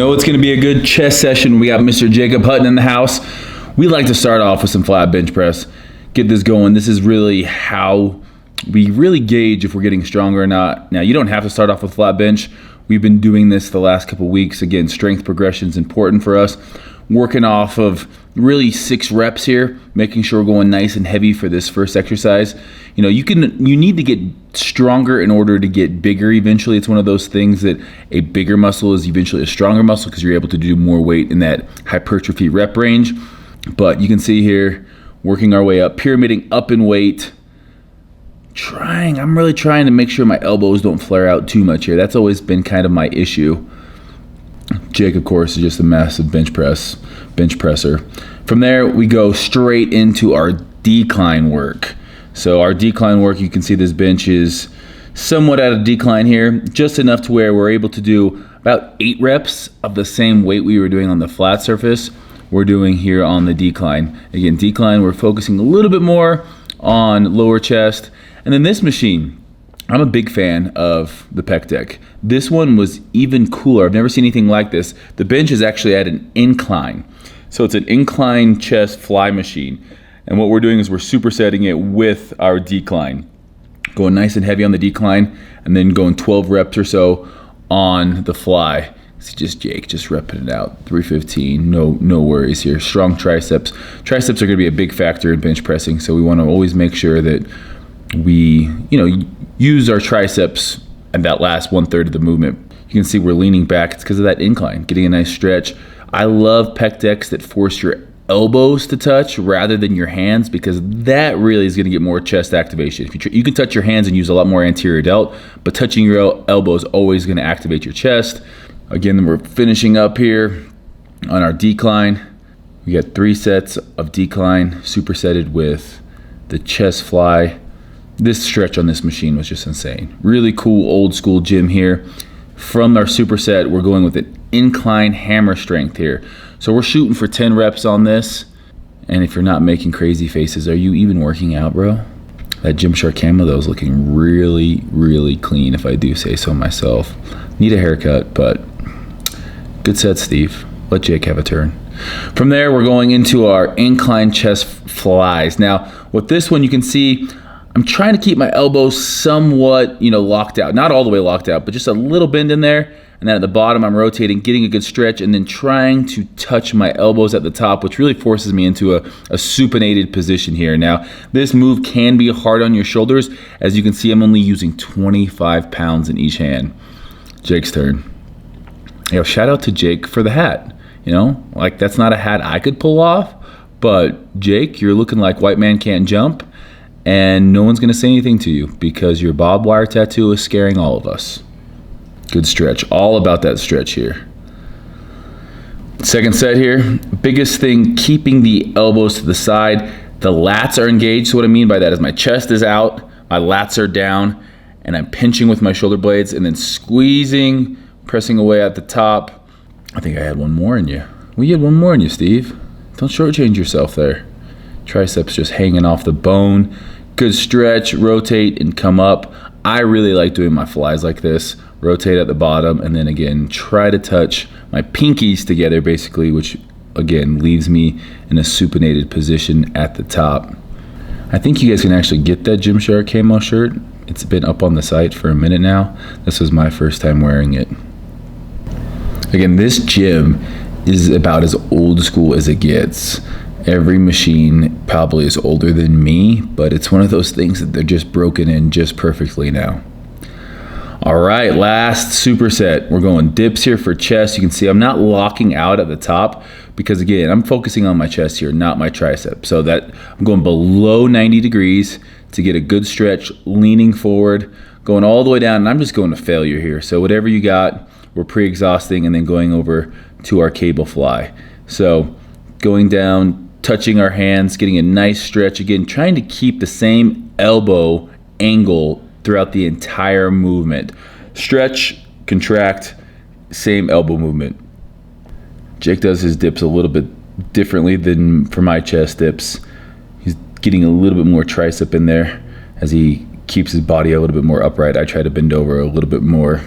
know it's going to be a good chest session. We got Mr. Jacob Hutton in the house. We like to start off with some flat bench press. Get this going. This is really how we really gauge if we're getting stronger or not. Now, you don't have to start off with flat bench. We've been doing this the last couple weeks. Again, strength progression is important for us. Working off of really 6 reps here, making sure we're going nice and heavy for this first exercise. You know, you need to get stronger in order to get bigger eventually. It's one of those things that a bigger muscle is eventually a stronger muscle because you're able to do more weight in that hypertrophy rep range. But you can see here, working our way up, pyramiding up in weight. I'm really trying to make sure my elbows don't flare out too much here. That's always been kind of my issue. Jake, of course, is just a massive bench presser. From there, we go straight into our decline work. So our decline work, you can see this bench is somewhat at a decline here, just enough to where we're able to do about 8 reps of the same weight we were doing on the flat surface. We're doing here on the decline. Again, decline, we're focusing a little bit more on lower chest. And then this machine, I'm a big fan of the pec deck. This one was even cooler. I've never seen anything like this. The bench is actually at an incline. So it's an incline chest fly machine. And what we're doing is we're supersetting it with our decline. Going nice and heavy on the decline and then going 12 reps or so on the fly. It's just Jake just repping it out. 315, no worries here. Strong triceps. Triceps are gonna be a big factor in bench pressing. So we wanna always make sure that we, use our triceps and that last 1/3 of the movement. You can see we're leaning back. It's because of that incline, getting a nice stretch. I love pec decks that force your elbows to touch rather than your hands because that really is going to get more chest activation. If you can touch your hands and use a lot more anterior delt, but touching your elbow is always going to activate your chest. Again, we're finishing up here on our decline. We got 3 sets of decline supersetted with the chest fly. This stretch on this machine was just insane. Really cool old school gym here. From our superset, we're going with an incline hammer strength here. So we're shooting for 10 reps on this. And if you're not making crazy faces, are you even working out, bro? That Gymshark camo though is looking really, really clean if I do say so myself. Need a haircut, but good set, Steve. Let Jake have a turn. From there, we're going into our incline chest flies. Now, with this one, you can see I'm trying to keep my elbows somewhat, locked out. Not all the way locked out, but just a little bend in there. And then at the bottom, I'm rotating, getting a good stretch, and then trying to touch my elbows at the top, which really forces me into a supinated position here. Now, this move can be hard on your shoulders. As you can see, I'm only using 25 pounds in each hand. Jake's turn. Shout out to Jake for the hat. That's not a hat I could pull off, but Jake, you're looking like white man can't jump. And no one's gonna say anything to you because your barbed wire tattoo is scaring all of us. Good stretch, all about that stretch here. Second set here, biggest thing, keeping the elbows to the side. The lats are engaged. So what I mean by that is my chest is out, my lats are down, and I'm pinching with my shoulder blades and then squeezing, pressing away at the top. I think I had one more in you. We had one more in you, Steve. Don't shortchange yourself there. Triceps just hanging off the bone. Good stretch, rotate and come up. I really like doing my flies like this. Rotate at the bottom and then again, try to touch my pinkies together basically, which again, leaves me in a supinated position at the top. I think you guys can actually get that Gymshark camo shirt. It's been up on the site for a minute now. This was my first time wearing it. Again, this gym is about as old school as it gets. Every machine probably is older than me, but it's one of those things that they're just broken in just perfectly now. All right, last superset. We're going dips here for chest. You can see I'm not locking out at the top because again, I'm focusing on my chest here, not my tricep. So that I'm going below 90 degrees to get a good stretch, leaning forward, going all the way down, and I'm just going to failure here. So whatever you got, we're pre-exhausting and then going over to our cable fly. So going down, touching our hands, getting a nice stretch. Again, trying to keep the same elbow angle throughout the entire movement. Stretch, contract, same elbow movement. Jake does his dips a little bit differently than for my chest dips. He's getting a little bit more tricep in there as he keeps his body a little bit more upright. I try to bend over a little bit more.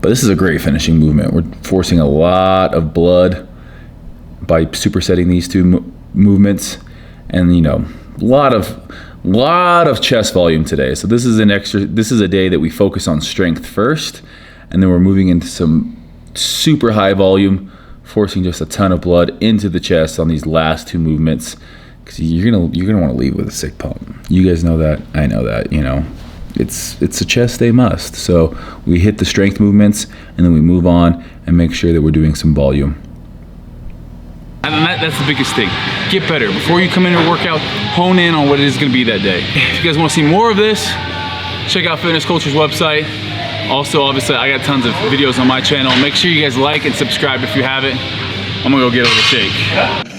But this is a great finishing movement. We're forcing a lot of blood by supersetting these two movements, and you know, a lot of chest volume today. So this is a day that we focus on strength first, and then we're moving into some super high volume, forcing just a ton of blood into the chest on these last two movements, because you're gonna want to leave with a sick pump. You guys know that, I know that, you know. It's a chest day must. So we hit the strength movements, and then we move on and make sure that we're doing some volume. And that's the biggest thing. Get better. Before you come into a workout, hone in on what it is going to be that day. If you guys want to see more of this, check out Fitness Culture's website. Also, obviously, I got tons of videos on my channel. Make sure you guys like and subscribe if you haven't. I'm gonna go get a little shake.